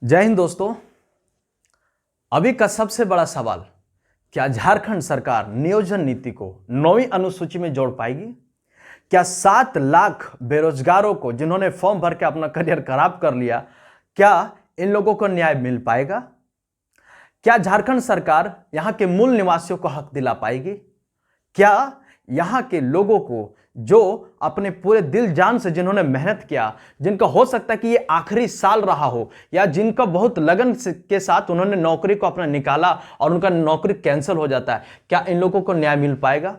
जय हिंद दोस्तों। अभी का सबसे बड़ा सवाल, क्या झारखंड सरकार नियोजन नीति को 9वीं अनुसूची में जोड़ पाएगी? क्या 7 लाख बेरोजगारों को जिन्होंने फॉर्म भर के अपना करियर खराब कर लिया, क्या इन लोगों को न्याय मिल पाएगा? क्या झारखंड सरकार यहां के मूल निवासियों को हक दिला पाएगी? क्या यहां के लोगों को जो अपने पूरे दिल जान से जिन्होंने मेहनत किया, जिनका हो सकता है कि ये आखिरी साल रहा हो, या जिनका बहुत लगन के साथ उन्होंने नौकरी को अपना निकाला और उनका नौकरी कैंसिल हो जाता है, क्या इन लोगों को न्याय मिल पाएगा?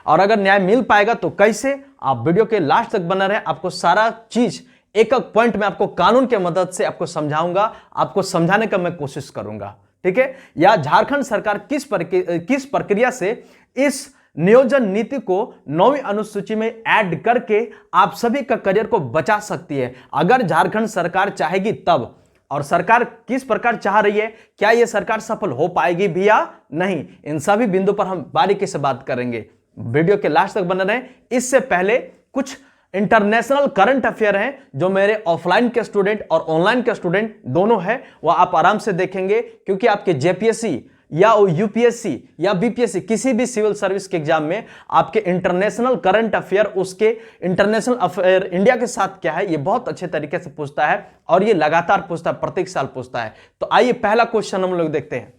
और अगर न्याय मिल पाएगा तो कैसे? आप वीडियो के लास्ट तक बना रहे। आपको सारा चीज एक एक पॉइंट में आपको कानून के मदद से आपको समझाऊंगा, आपको समझाने का मैं कोशिश करूंगा, ठीक है? या झारखंड सरकार किस प्रक्रिया से इस नियोजन नीति को 9वीं अनुसूची में ऐड करके आप सभी का करियर को बचा सकती है, अगर झारखंड सरकार चाहेगी तब। और सरकार किस प्रकार चाह रही है, क्या यह सरकार सफल हो पाएगी भी या नहीं, इन सभी बिंदु पर हम बारीकी से बात करेंगे। वीडियो के लास्ट तक बने रहें। इससे पहले कुछ इंटरनेशनल करंट अफेयर हैं जो मेरे ऑफलाइन के स्टूडेंट और ऑनलाइन के स्टूडेंट दोनों हैं, वह आप आराम से देखेंगे, क्योंकि आपके जेपीएससी या यूपीएससी या बीपीएससी किसी भी सिविल सर्विस के एग्जाम में आपके इंटरनेशनल करंट अफेयर, उसके इंटरनेशनल अफेयर इंडिया के साथ क्या है, ये बहुत अच्छे तरीके से पूछता है और ये लगातार पूछता है, प्रत्येक साल पूछता है। तो आइए पहला क्वेश्चन हम लोग देखते हैं।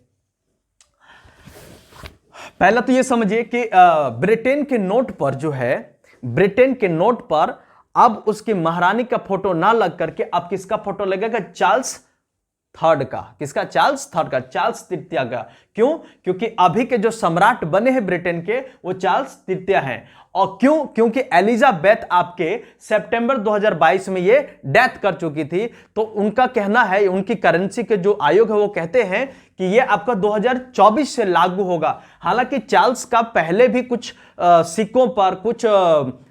पहला तो ये समझिए कि ब्रिटेन के नोट पर जो है, ब्रिटेन के नोट पर अब उसकी महारानी का फोटो ना लग करके अब किसका फोटो लगेगा? चार्ल्स थर्ड का। किसका? चार्ल्स थर्ड का, चार्ल्स तृतीय का। क्यों? क्योंकि अभी के जो सम्राट बने हैं ब्रिटेन के वो चार्ल्स तृतीय हैं। और क्यों? क्योंकि एलिजाबेथ आपके सितंबर 2022 में ये डेथ कर चुकी थी। तो उनका कहना है, उनकी करेंसी के जो आयोग है वो कहते हैं कि ये आपका 2024 से लागू होगा। हालांकि चार्ल्स का पहले भी कुछ सिक्कों पर, कुछ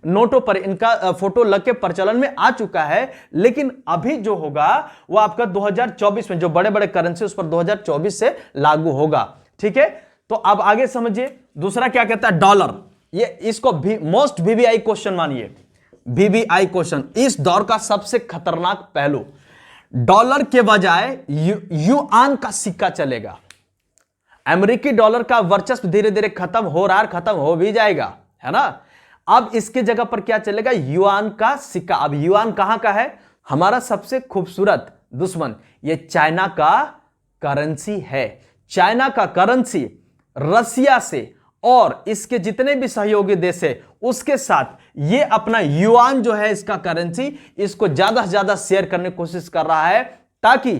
नोटों पर इनका फोटो लग के प्रचलन में आ चुका है, लेकिन अभी जो होगा वो आपका 2024 में, जो बड़े बड़े करेंसी उस पर 2024 से लागू होगा, ठीक है? तो अब आगे समझिए दूसरा क्या कहता है, डॉलर। ये इसको भी मोस्ट वीवीआई क्वेश्चन मानिए, वीवीआई क्वेश्चन, इस दौर का सबसे खतरनाक पहलू। डॉलर के बजाय युआन का सिक्का चलेगा। अमेरिकी डॉलर का वर्चस्व धीरे धीरे खत्म हो रहा है, खत्म हो भी जाएगा, है ना? अब इसके जगह पर क्या चलेगा? युआन का सिक्का। अब युआन कहां का है? हमारा सबसे खूबसूरत दुश्मन, ये चाइना का करेंसी है। चाइना का करेंसी रसिया से और इसके जितने भी सहयोगी देश है उसके साथ ये अपना युआन जो है, इसका करेंसी, इसको ज्यादा से ज्यादा शेयर करने की कोशिश कर रहा है, ताकि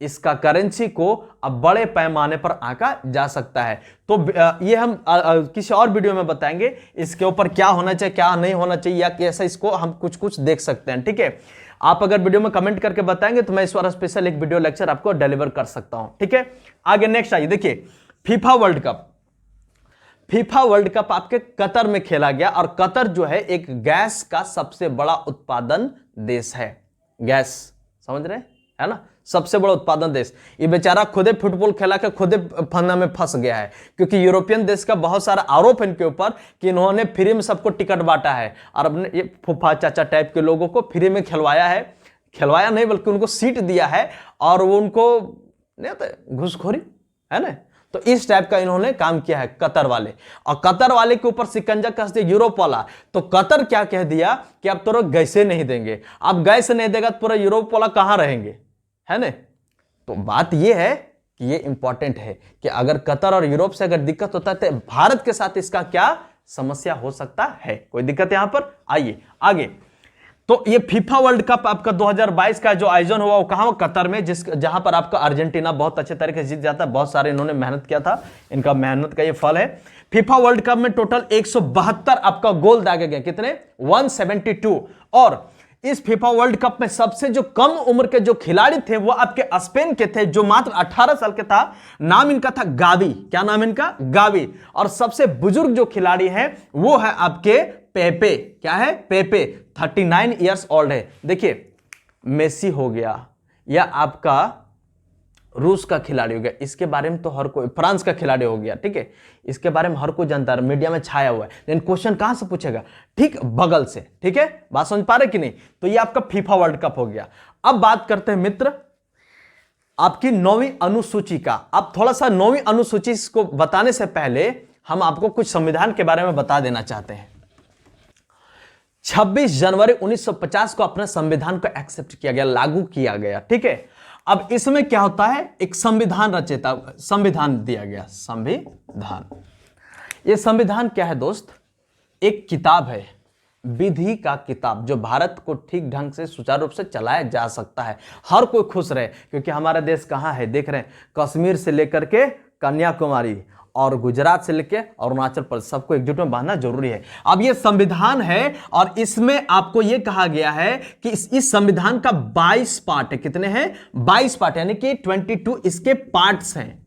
इसका करेंसी को अब बड़े पैमाने पर आंका जा सकता है। तो ये हम किसी और वीडियो में बताएंगे इसके ऊपर क्या होना चाहिए, क्या नहीं होना चाहिए, या कैसा इसको हम कुछ कुछ देख सकते हैं, ठीक है? आप अगर वीडियो में कमेंट करके बताएंगे तो मैं इस बार स्पेशल एक वीडियो लेक्चर आपको डिलीवर कर सकता हूं, ठीक है? आगे नेक्स्ट आइए, देखिए FIFA world cup. FIFA world cup आपके कतर में खेला गया, और कतर जो है एक गैस का सबसे बड़ा उत्पादन देश है। गैस, समझ रहे हैं, है ना? सबसे बड़ा उत्पादन देश। ये बेचारा खुदे फुटबॉल खेला के खुदे फंदा में फंस गया है, क्योंकि यूरोपियन देश का बहुत सारा आरोप है इनके ऊपर कि इन्होंने फ्री में सबको टिकट बांटा है और अपने ये फूफा चाचा टाइप के लोगों को फ्री में खिलवाया है। खिलवाया नहीं बल्कि उनको सीट दिया है, और वो उनको नहीं होता घूसखोरी, है ना? तो इस टाइप का इन्होंने काम किया है कतर वाले, और कतर वाले के ऊपर शिकंजा कस दिया यूरोप वाला। तो कतर क्या कह दिया कि अब तो गैसे नहीं देंगे। अब गैस नहीं देगा तो पूरा यूरोप वाला कहां रहेंगे, है ना? तो बात यह है कि ये इंपॉर्टेंट है कि अगर कतर और यूरोप से अगर दिक्कत होता है तो भारत के साथ इसका क्या समस्या हो सकता है? कोई दिक्कत यहां पर? आइए आगे। तो ये फीफा वर्ल्ड कप आपका 2022 का जो आयोजन हुआ वो कहां? कतर में, जहां पर आपका अर्जेंटीना बहुत अच्छे तरीके से जीत जाता है। बहुत सारे इन्होंने मेहनत किया था, इनका मेहनत का ये फल है। फीफा वर्ल्ड कप में टोटल 172 आपका गोल दागे गए। कितने? 172। और इस फीफा वर्ल्ड कप में सबसे जो कम उम्र के जो खिलाड़ी थे वो आपके स्पेन के थे, जो मात्र 18 साल के था। नाम इनका था गावी। क्या नाम इनका? गावी। और सबसे बुजुर्ग जो खिलाड़ी है वो है आपके पेपे। क्या है? पेपे। 39 ईयर्स ओल्ड है। देखिए मेसी हो गया, या आपका रूस का खिलाड़ी हो गया, इसके बारे में तो हर कोई, फ्रांस का खिलाड़ी हो गया, ठीक है, इसके बारे में हर कोई जानता है, मीडिया में छाया हुआ है। लेकिन क्वेश्चन कहां से पूछेगा? ठीक बगल से, ठीक है? बात समझ पा रहे कि नहीं? तो ये आपका फीफा वर्ल्ड कप हो गया। अब बात करते हैं मित्र आपकी 9वीं अनुसूची का। अब थोड़ा सा 9वीं अनुसूची को बताने से पहले हम आपको कुछ संविधान के बारे में बता देना चाहते हैं। 26 जनवरी 1950 को अपने संविधान को एक्सेप्ट किया गया, लागू किया गया, ठीक है। अब इसमें क्या होता है, एक संविधान रचयिता, संविधान दिया गया, संविधान। यह संविधान क्या है दोस्त, एक किताब है, विधि का किताब, जो भारत को ठीक ढंग से सुचारू रूप से चलाया जा सकता है, हर कोई खुश रहे। क्योंकि हमारा देश कहाँ है, देख रहे हैं, कश्मीर से लेकर के कन्याकुमारी और गुजरात से लेकर अरुणाचल प्रदेश, सबको एकजुट में बांधना जरूरी है। अब ये संविधान है और इसमें आपको ये कहा गया है कि इस संविधान का 22 पार्ट है। कितने हैं, 22 पार्ट, यानी कि 22 इसके पार्ट्स हैं,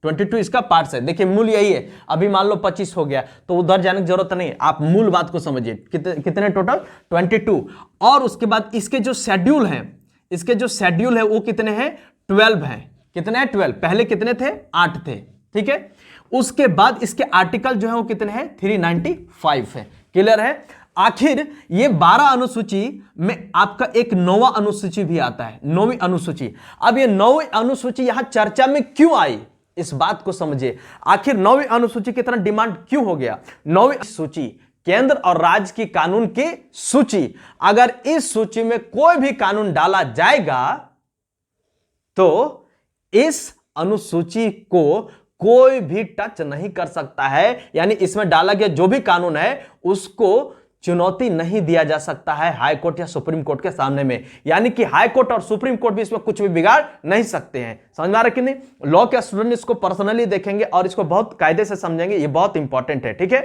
22 इसका पार्ट्स है। देखिए मूल यही है, अभी मान लो 25 हो गया तो उधर जाने की जरूरत नहीं, आप मूल बात को समझिए। कितने टोटल, 22। और उसके बाद इसके जो शेड्यूल हैं, इसके जो शेड्यूल है वो कितने हैं, 12 हैं। कितने हैं, 12। पहले कितने थे, 8 थे, ठीक है। उसके बाद इसके आर्टिकल जो है वो कितने हैं, 395 है। क्लियर है। आखिर ये 12 अनुसूची में आपका एक 9वां अनुसूची भी आता है, 9वीं अनुसूची। अब ये 9वीं अनुसूची यहां चर्चा में क्यों आई, इस बात को समझिए। आखिर 9वीं अनुसूची की तरह डिमांड क्यों हो गया। 9वीं सूची केंद्र और राज्य की कानून की सूची, अगर इस सूची में कोई भी कानून डाला जाएगा तो इस अनुसूची को कोई भी टच नहीं कर सकता है। यानी इसमें डाला गया जो भी कानून है उसको चुनौती नहीं दिया जा सकता है हाई कोर्ट या सुप्रीम कोर्ट के सामने में। यानी कि हाई कोर्ट और सुप्रीम कोर्ट भी इसमें कुछ भी बिगाड़ नहीं सकते हैं। समझ में आ रहा है कि नहीं। लॉ के स्टूडेंट इसको पर्सनली देखेंगे और इसको बहुत कायदे से समझेंगे, ये बहुत इंपॉर्टेंट है, ठीक है।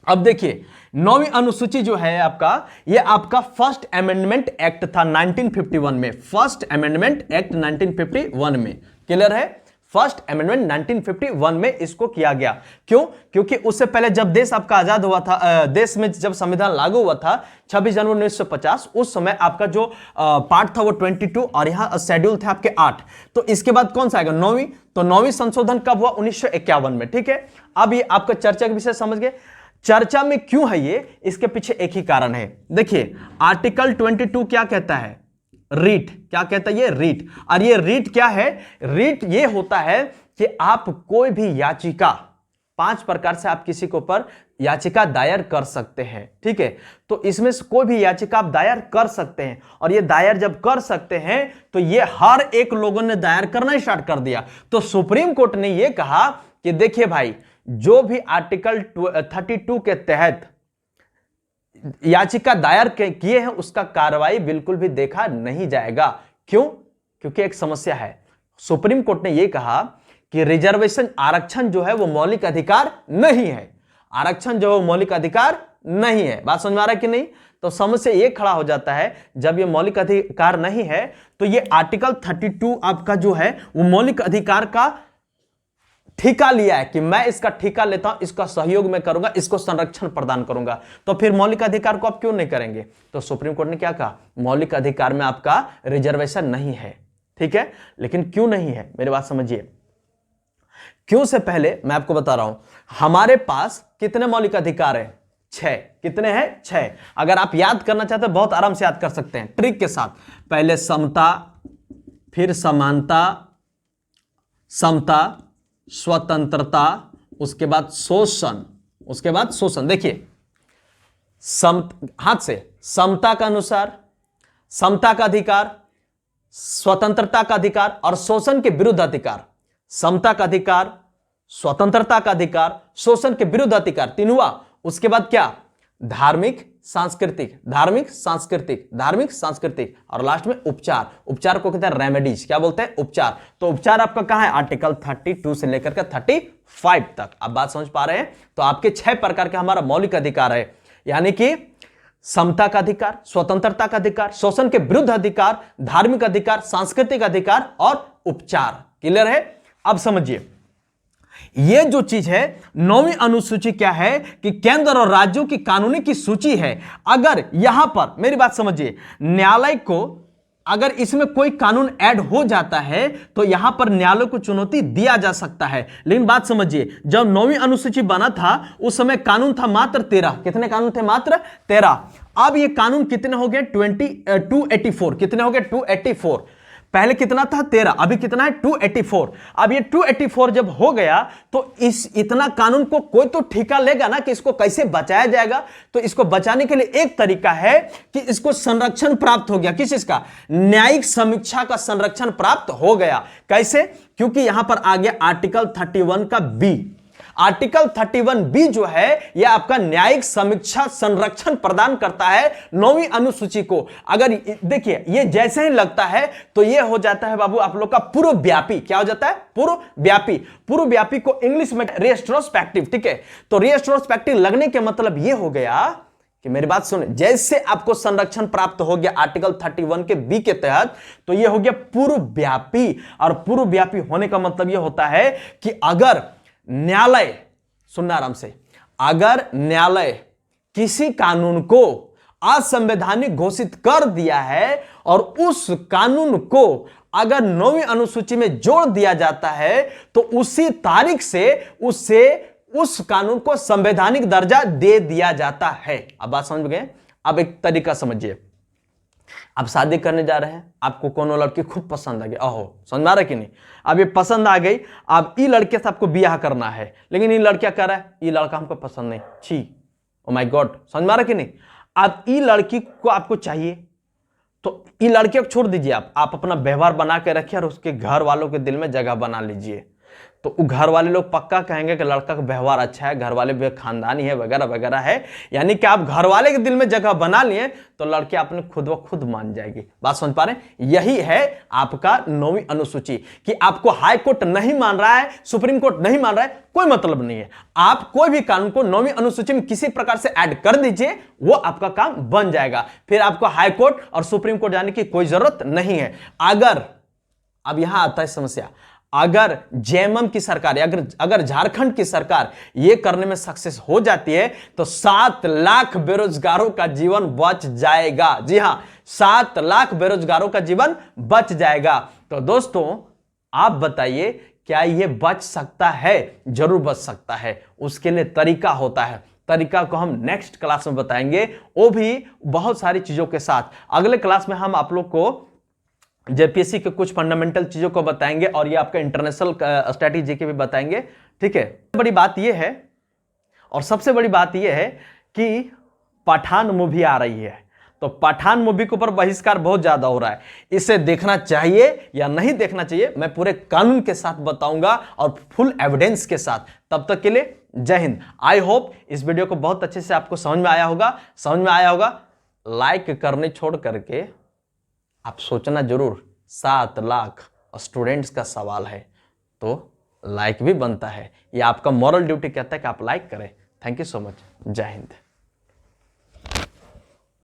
अब देखिए 9वीं अनुसूची जो है आपका, ये आपका फर्स्ट अमेंडमेंट एक्ट था 1951 में, फर्स्ट अमेंडमेंट एक्ट 1951 में। क्लियर है। फर्स्ट अमेंडमेंट 1951 में इसको किया गया। क्यों, क्योंकि उससे पहले जब देश आपका आजाद हुआ था, देश में जब संविधान लागू हुआ था 26 जनवरी 1950, उस समय आपका जो पार्ट था वो 22 और यहां शेड्यूल थे आपके 8। तो इसके बाद कौन सा आएगा, 9वीं। तो 9वीं संशोधन कब हुआ, 1951 में, ठीक है। अब ये आपका चर्चा का विषय समझ गए। चर्चा में क्यों है ये, इसके पीछे एक ही कारण है। देखिए आर्टिकल 22 क्या कहता है, रीट, क्या कहता है ये, रीट। और ये रीट क्या है, रीट ये होता है कि आप कोई भी याचिका, 5 प्रकार से आप किसी के ऊपर याचिका दायर कर सकते हैं, ठीक है। तो इसमें से कोई भी याचिका आप दायर कर सकते हैं, और ये दायर जब कर सकते हैं तो ये हर एक लोगों ने दायर करना स्टार्ट कर दिया। तो सुप्रीम कोर्ट ने ये कहा कि देखिए भाई, जो भी आर्टिकल 32 के तहत याचिका दायर किए हैं उसका कार्रवाई बिल्कुल भी देखा नहीं जाएगा। क्यों, क्योंकि एक समस्या है। सुप्रीम कोर्ट ने यह कहा कि रिजर्वेशन, आरक्षण जो है वो मौलिक अधिकार नहीं है। आरक्षण जो है वो मौलिक अधिकार नहीं है। बात समझ में आ रहा है कि नहीं। तो समस्या ये खड़ा हो जाता है, जब ये मौलिक अधिकार नहीं है तो ये आर्टिकल 32 आपका जो है वो मौलिक अधिकार का ठेका लिया है कि मैं इसका ठेका लेता हूं, इसका सहयोग में करूंगा, इसको संरक्षण प्रदान करूंगा। तो फिर मौलिक अधिकार को आप क्यों नहीं करेंगे। तो सुप्रीम कोर्ट ने क्या कहा, मौलिक अधिकार में आपका रिजर्वेशन नहीं है, ठीक है। लेकिन क्यों नहीं है, मेरी बात समझिए। क्यों से पहले मैं आपको बता रहा हूं, हमारे पास कितने मौलिक अधिकार है, 6। कितने हैं, 6। अगर आप याद करना चाहते हैं बहुत आराम से याद कर सकते हैं ट्रिक के साथ। पहले समता, फिर समानता, समता, स्वतंत्रता, उसके बाद शोषण, उसके बाद शोषण। देखिए हाथ से, समता का अनुसार, समता का अधिकार, स्वतंत्रता का अधिकार और शोषण के विरुद्ध अधिकार। समता का अधिकार, स्वतंत्रता का अधिकार, शोषण के विरुद्ध अधिकार, 3 हुआ। उसके बाद क्या, धार्मिक सांस्कृतिक, धार्मिक सांस्कृतिक, धार्मिक सांस्कृतिक, और लास्ट में उपचार। उपचार को कहते हैं रेमेडीज, क्या बोलते हैं, उपचार। तो उपचार आपका कहां है, आर्टिकल 32 से लेकर के 35 तक। आप बात समझ पा रहे हैं। तो आपके 6 प्रकार के हमारा मौलिक अधिकार है, यानी कि समता का अधिकार, स्वतंत्रता का अधिकार, शोषण के विरुद्ध अधिकार, धार्मिक अधिकार, सांस्कृतिक अधिकार और उपचार। क्लियर है। अब समझिए ये जो चीज है 9वीं अनुसूची क्या है कि केंद्र और राज्यों की कानूनी की सूची है। अगर यहां पर मेरी बात समझिए, न्यायालय को अगर इसमें कोई कानून ऐड हो जाता है तो यहां पर न्यायालय को चुनौती दिया जा सकता है। लेकिन बात समझिए, जब 9वीं अनुसूची बना था उस समय कानून था मात्र 13। कितने कानून थे, मात्र 13। अब ये कानून कितने हो गए, 284। कितने हो गए, 284। पहले कितना था 13, अभी कितना है 284। अब ये 284 जब हो गया तो इतना कानून को कोई तो ठेका लेगा ना कि इसको कैसे बचाया जाएगा। तो इसको बचाने के लिए एक तरीका है कि इसको संरक्षण प्राप्त हो गया। किस चीज का? न्यायिक समीक्षा का संरक्षण प्राप्त हो गया। कैसे? क्योंकि यहां पर आ गया आर्टिकल 31 का बी। आर्टिकल 31 बी जो है यह आपका न्यायिक समीक्षा संरक्षण प्रदान करता है 9वीं अनुसूची को। अगर देखिए ये जैसे ही लगता है तो यह हो जाता है बाबू आप लोग का पूर्वव्यापी। क्या हो जाता है? पूर्वव्यापी। पूर्वव्यापी को इंग्लिश में रेट्रोस्पेक्टिव, ठीक है। तो रेट्रोस्पेक्टिव लगने के मतलब यह हो गया कि मेरी बात सुने, जैसे आपको संरक्षण प्राप्त हो गया आर्टिकल 31 के बी के तहत, तो यह हो गया पूर्वव्यापी। और पूर्वव्यापी होने का मतलब यह होता है कि अगर न्यायालय, सुनना आराम से, अगर न्यायालय किसी कानून को असंवैधानिक घोषित कर दिया है और उस कानून को अगर 9वीं अनुसूची में जोड़ दिया जाता है तो उसी तारीख से उस कानून को संवैधानिक दर्जा दे दिया जाता है। अब बात समझ गए? अब एक तरीका समझिए, आप शादी करने जा रहे हैं, आपको कोनो लड़की खूब पसंद आ गई, अहो समझ में आ रहा है कि नहीं? अब ये पसंद आ गई, अब ई लड़के से आपको ब्याह करना है, लेकिन ये लड़कियां कह रहा है ये लड़का हमको पसंद नहीं, छी, ओ माय गॉड, समझ में आ रहा है कि नहीं? अब ई लड़की को आपको चाहिए तो ई लड़के को छोड़ दीजिए, आप अपना व्यवहार बना के रखिए और उसके घर वालों के दिल में जगह बना लीजिए। तो घर वाले लोग पक्का कहेंगे कि लड़का का व्यवहार अच्छा है, घर वाले भी खानदानी है, वगैरह वगैरह है। यानी कि आप घर वाले के दिल में जगह बना लिए तो लड़की आपने खुद व खुद मान जाएगी। बात समझ पा रहे हैं? यही है आपका 9वीं अनुसूची कि आपको हाई कोर्ट नहीं मान रहा है, सुप्रीम कोर्ट नहीं मान रहा है, कोई मतलब नहीं है। आप कोई भी कानून को 9वीं अनुसूची में किसी प्रकार से ऐड कर दीजिए, वो आपका काम बन जाएगा। फिर आपको हाई कोर्ट और सुप्रीम कोर्ट जाने की कोई जरूरत नहीं है। अगर, अब यहां आता है समस्या, अगर जेएमएम की सरकार, अगर झारखंड की सरकार ये करने में सक्सेस हो जाती है तो 7 लाख बेरोजगारों का जीवन बच जाएगा। जी हां, 7 लाख बेरोजगारों का जीवन बच जाएगा। तो दोस्तों आप बताइए क्या ये बच सकता है? जरूर बच सकता है। उसके लिए तरीका होता है, तरीका को हम नेक्स्ट क्लास में बताएंगे, वो भी बहुत सारी चीजों के साथ। अगले क्लास में हम आप लोग को जेपीएससी के कुछ फंडामेंटल चीजों को बताएंगे और ये आपका इंटरनेशनल स्ट्रेटेजी के भी बताएंगे, ठीक है। बड़ी बात ये है, और सबसे बड़ी बात ये है कि पठान मूवी आ रही है, तो पठान मूवी के ऊपर बहिष्कार बहुत ज्यादा हो रहा है। इसे देखना चाहिए या नहीं देखना चाहिए मैं पूरे कानून के साथ बताऊंगा और फुल एविडेंस के साथ। तब तक के लिए जय हिंद। आई होप इस वीडियो को बहुत अच्छे से आपको समझ में आया होगा। लाइक करने छोड़ करके आप सोचना जरूर, 7 लाख स्टूडेंट्स का सवाल है तो लाइक भी बनता है। ये आपका मॉरल ड्यूटी कहता है कि आप लाइक करें। Thank you so much. जय हिंद।